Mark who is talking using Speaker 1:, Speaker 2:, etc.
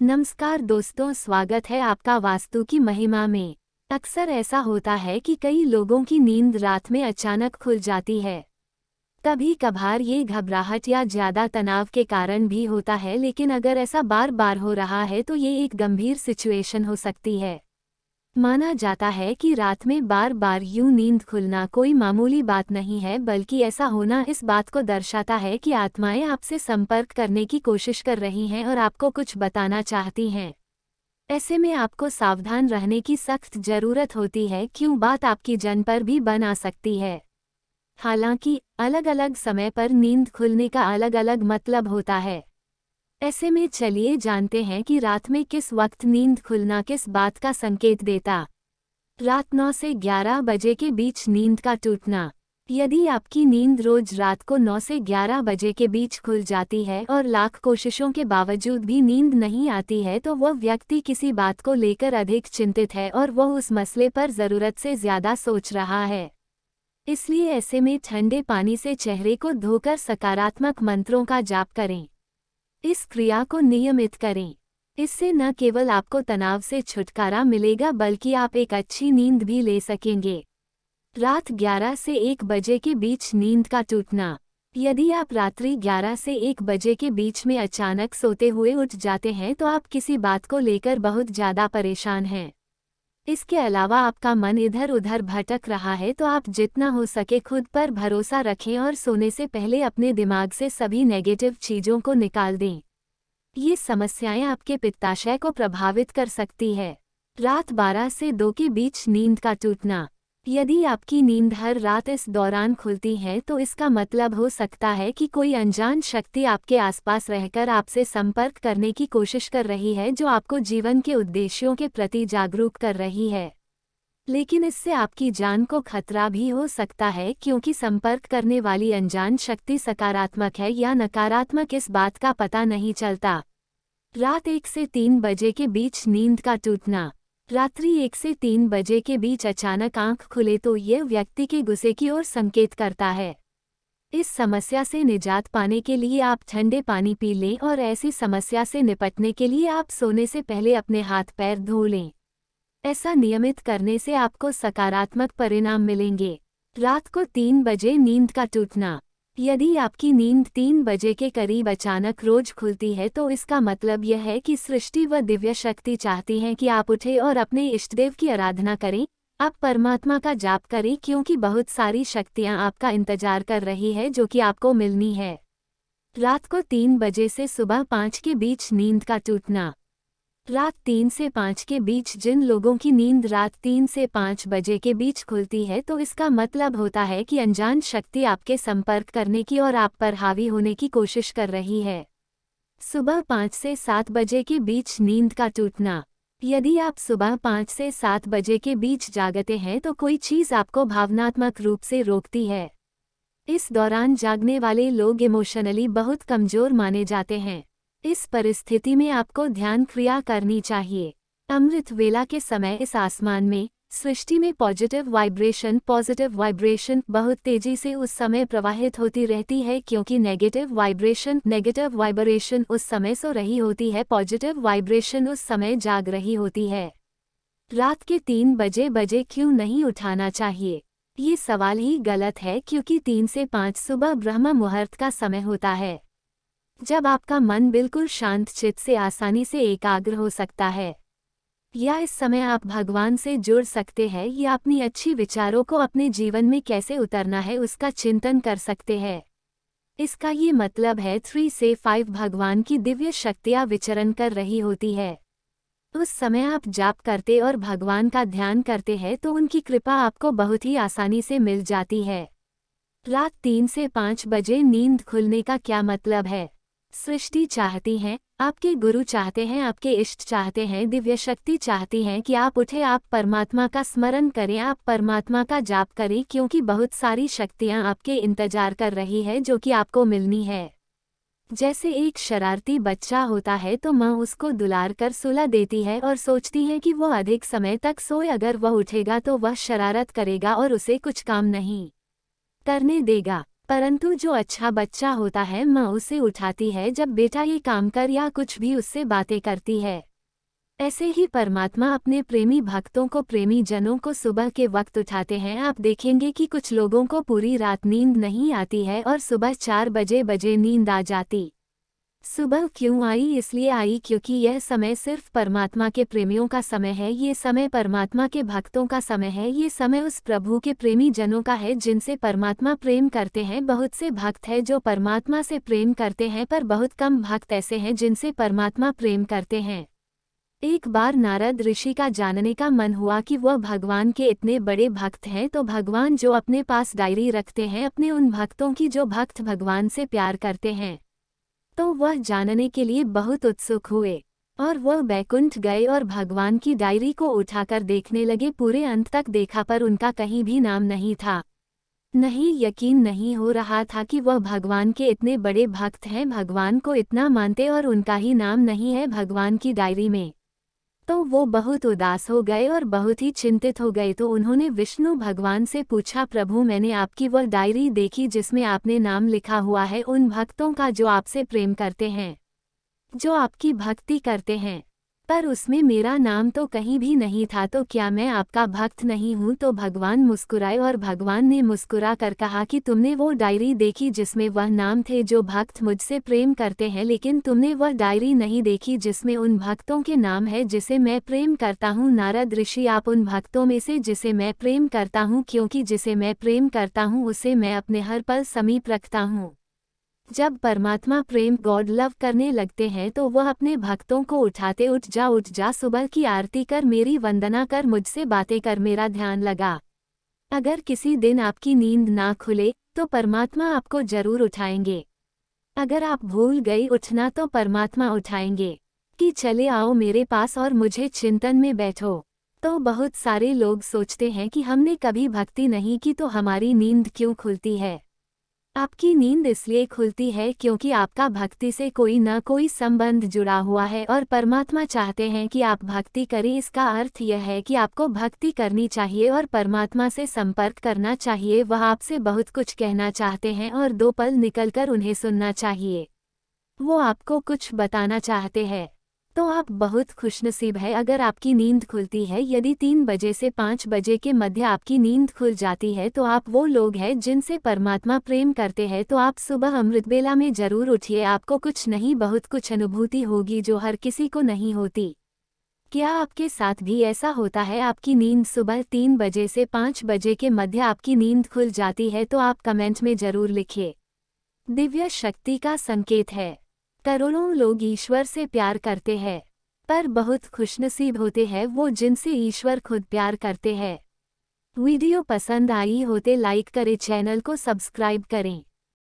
Speaker 1: नमस्कार दोस्तों, स्वागत है आपका वास्तु की महिमा में। अक्सर ऐसा होता है कि कई लोगों की नींद रात में अचानक खुल जाती है। कभी कभार ये घबराहट या ज्यादा तनाव के कारण भी होता है, लेकिन अगर ऐसा बार बार हो रहा है तो ये एक गंभीर सिचुएशन हो सकती है। माना जाता है कि रात में बार बार यूं नींद खुलना कोई मामूली बात नहीं है, बल्कि ऐसा होना इस बात को दर्शाता है कि आत्माएं आपसे संपर्क करने की कोशिश कर रही हैं और आपको कुछ बताना चाहती हैं। ऐसे में आपको सावधान रहने की सख्त जरूरत होती है, क्यों बात आपकी जान पर भी बन आ सकती है। हालांकि अलग अलग समय पर नींद खुलने का अलग अलग मतलब होता है। ऐसे में चलिए जानते हैं कि रात में किस वक्त नींद खुलना किस बात का संकेत देता। रात 9 से 11 बजे के बीच नींद का टूटना। यदि आपकी नींद रोज रात को 9 से 11 बजे के बीच खुल जाती है और लाख कोशिशों के बावजूद भी नींद नहीं आती है, तो वह व्यक्ति किसी बात को लेकर अधिक चिंतित है और वह उस मसले पर ज़रूरत से ज़्यादा सोच रहा है। इसलिए ऐसे में ठंडे पानी से चेहरे को धोकर सकारात्मक मंत्रों का जाप करें। इस क्रिया को नियमित करें। इससे न केवल आपको तनाव से छुटकारा मिलेगा, बल्कि आप एक अच्छी नींद भी ले सकेंगे। रात 11 से 1 बजे के बीच नींद का टूटना। यदि आप रात्रि 11 से 1 बजे के बीच में अचानक सोते हुए उठ जाते हैं, तो आप किसी बात को लेकर बहुत ज़्यादा परेशान हैं। इसके अलावा आपका मन इधर उधर भटक रहा है, तो आप जितना हो सके खुद पर भरोसा रखें और सोने से पहले अपने दिमाग से सभी नेगेटिव चीज़ों को निकाल दें। ये समस्याएं आपके पित्ताशय को प्रभावित कर सकती है। रात 12 से 2 के बीच नींद का टूटना। यदि आपकी नींद हर रात इस दौरान खुलती है, तो इसका मतलब हो सकता है कि कोई अनजान शक्ति आपके आसपास रहकर आपसे संपर्क करने की कोशिश कर रही है, जो आपको जीवन के उद्देश्यों के प्रति जागरूक कर रही है। लेकिन इससे आपकी जान को खतरा भी हो सकता है, क्योंकि संपर्क करने वाली अनजान शक्ति सकारात्मक है या नकारात्मक, इस बात का पता नहीं चलता। रात 1 से 3 बजे के बीच नींद का टूटना। रात्रि 1 से 3 बजे के बीच अचानक आंख खुले तो यह व्यक्ति के गुस्से की ओर संकेत करता है। इस समस्या से निजात पाने के लिए आप ठंडे पानी पी लें, और ऐसी समस्या से निपटने के लिए आप सोने से पहले अपने हाथ पैर धो लें। ऐसा नियमित करने से आपको सकारात्मक परिणाम मिलेंगे। रात को 3 बजे नींद का टूटना। यदि आपकी नींद 3 बजे के करीब अचानक रोज खुलती है, तो इसका मतलब यह है कि सृष्टि व दिव्य शक्ति चाहती हैं कि आप उठें और अपने इष्टदेव की आराधना करें। आप परमात्मा का जाप करें, क्योंकि बहुत सारी शक्तियां आपका इंतजार कर रही है जो कि आपको मिलनी है। रात को 3 बजे से सुबह 5 के बीच नींद का टूटना। रात 3 से 5 के बीच जिन लोगों की नींद रात 3 से 5 बजे के बीच खुलती है, तो इसका मतलब होता है कि अनजान शक्ति आपके संपर्क करने की और आप पर हावी होने की कोशिश कर रही है। सुबह 5 से 7 बजे के बीच नींद का टूटना। यदि आप सुबह 5 से 7 बजे के बीच जागते हैं, तो कोई चीज़ आपको भावनात्मक रूप से रोकती है। इस दौरान जागने वाले लोग इमोशनली बहुत कमज़ोर माने जाते हैं। इस परिस्थिति में आपको ध्यान क्रिया करनी चाहिए। अमृत वेला के समय इस आसमान में, सृष्टि में पॉजिटिव वाइब्रेशन बहुत तेजी से उस समय प्रवाहित होती रहती है, क्योंकि नेगेटिव वाइब्रेशन उस समय सो रही होती है, पॉजिटिव वाइब्रेशन उस समय जाग रही होती है। रात के 3 बजे क्यों नहीं उठाना चाहिए? ये सवाल ही गलत है, क्योंकि 3 से 5 सुबह ब्रह्म मुहूर्त का समय होता है, जब आपका मन बिल्कुल शांत चित्त से आसानी से एकाग्र हो सकता है। या इस समय आप भगवान से जुड़ सकते हैं, या अपनी अच्छी विचारों को अपने जीवन में कैसे उतरना है उसका चिंतन कर सकते हैं। इसका ये मतलब है 3 से 5 भगवान की दिव्य शक्तियाँ विचरण कर रही होती है। उस समय आप जाप करते और भगवान का ध्यान करते हैं, तो उनकी कृपा आपको बहुत ही आसानी से मिल जाती है। रात 3 से 5 बजे नींद खुलने का क्या मतलब है? सृष्टि चाहती है, आपके गुरु चाहते हैं, आपके इष्ट चाहते हैं, दिव्य शक्ति चाहती हैं कि आप उठे, आप परमात्मा का स्मरण करें, आप परमात्मा का जाप करें, क्योंकि बहुत सारी शक्तियां आपके इंतजार कर रही है जो कि आपको मिलनी है। जैसे एक शरारती बच्चा होता है, तो माँ उसको दुलार कर सुला देती है और सोचती है कि वो अधिक समय तक सोए, अगर वह उठेगा तो वह शरारत करेगा और उसे कुछ काम नहीं करने देगा। परंतु जो अच्छा बच्चा होता है माँ उसे उठाती है जब बेटा ये काम कर या कुछ भी उससे बातें करती है। ऐसे ही परमात्मा अपने प्रेमी भक्तों को प्रेमी जनों को सुबह के वक्त उठाते हैं। आप देखेंगे कि कुछ लोगों को पूरी रात नींद नहीं आती है और सुबह 4 बजे नींद आ जाती। सुबह क्यों आई? इसलिए आई क्योंकि यह समय सिर्फ परमात्मा के प्रेमियों का समय है। ये समय परमात्मा के भक्तों का समय है। ये समय उस प्रभु के प्रेमी जनों का है जिनसे परमात्मा प्रेम करते हैं। बहुत से भक्त हैं जो परमात्मा से प्रेम करते हैं, पर बहुत कम भक्त ऐसे हैं जिनसे परमात्मा प्रेम करते हैं। एक बार नारद ऋषि का जानने का मन हुआ कि वह भगवान के इतने बड़े भक्त हैं, तो भगवान जो अपने पास डायरी रखते हैं अपने उन भक्तों की जो भक्त भगवान से प्यार करते हैं, तो वह जानने के लिए बहुत उत्सुक हुए और वह बैकुंठ गए और भगवान की डायरी को उठाकर देखने लगे। पूरे अंत तक देखा पर उनका कहीं भी नाम नहीं था। नहीं, यकीन नहीं हो रहा था कि वह भगवान के इतने बड़े भक्त हैं, भगवान को इतना मानते और उनका ही नाम नहीं है भगवान की डायरी में। तो वो बहुत उदास हो गए और बहुत ही चिंतित हो गए। तो उन्होंने विष्णु भगवान से पूछा, प्रभु मैंने आपकी वह डायरी देखी जिसमें आपने नाम लिखा हुआ है उन भक्तों का जो आपसे प्रेम करते हैं, जो आपकी भक्ति करते हैं, पर उसमें मेरा नाम तो कहीं भी नहीं था, तो क्या मैं आपका भक्त नहीं हूँ? तो भगवान मुस्कुराए और भगवान ने मुस्कुरा कर कहा कि तुमने वो डायरी देखी जिसमें वह नाम थे जो भक्त मुझसे प्रेम करते हैं, लेकिन तुमने वह डायरी नहीं देखी जिसमें उन भक्तों के नाम है जिसे मैं प्रेम करता हूँ। नारद ऋषि, आप उन भक्तों में से जिसे मैं प्रेम करता हूँ, क्योंकि जिसे मैं प्रेम करता हूँ उसे मैं अपने हर पल समीप रखता हूँ। जब परमात्मा प्रेम गॉड लव करने लगते हैं तो वह अपने भक्तों को उठाते, उठ जा सुबह की आरती कर, मेरी वंदना कर, मुझसे बातें कर, मेरा ध्यान लगा। अगर किसी दिन आपकी नींद ना खुले तो परमात्मा आपको जरूर उठाएंगे। अगर आप भूल गई उठना तो परमात्मा उठाएंगे कि चले आओ मेरे पास और मुझे चिंतन में बैठो। तो बहुत सारे लोग सोचते हैं कि हमने कभी भक्ति नहीं की तो हमारी नींद क्यों खुलती है? आपकी नींद इसलिए खुलती है क्योंकि आपका भक्ति से कोई न कोई संबंध जुड़ा हुआ है और परमात्मा चाहते हैं कि आप भक्ति करें। इसका अर्थ यह है कि आपको भक्ति करनी चाहिए और परमात्मा से संपर्क करना चाहिए। वह आपसे बहुत कुछ कहना चाहते हैं और 2 पल निकलकर उन्हें सुनना चाहिए। वो आपको कुछ बताना चाहते हैं। तो आप बहुत खुशनसीब है अगर आपकी नींद खुलती है। यदि 3 बजे से 5 बजे के मध्य आपकी नींद खुल जाती है तो आप वो लोग हैं जिनसे परमात्मा प्रेम करते हैं। तो आप सुबह अमृतवेला में जरूर उठिए। आपको कुछ नहीं बहुत कुछ अनुभूति होगी जो हर किसी को नहीं होती। क्या आपके साथ भी ऐसा होता है? आपकी नींद सुबह 3 बजे से 5 बजे के मध्य आपकी नींद खुल जाती है? तो आप कमेंट में जरूर लिखिए। दिव्य शक्ति का संकेत है। करोड़ों लोग ईश्वर से प्यार करते हैं, पर बहुत खुशनसीब होते हैं वो जिनसे ईश्वर खुद प्यार करते हैं। वीडियो पसंद आई होते लाइक करें, चैनल को सब्सक्राइब करें।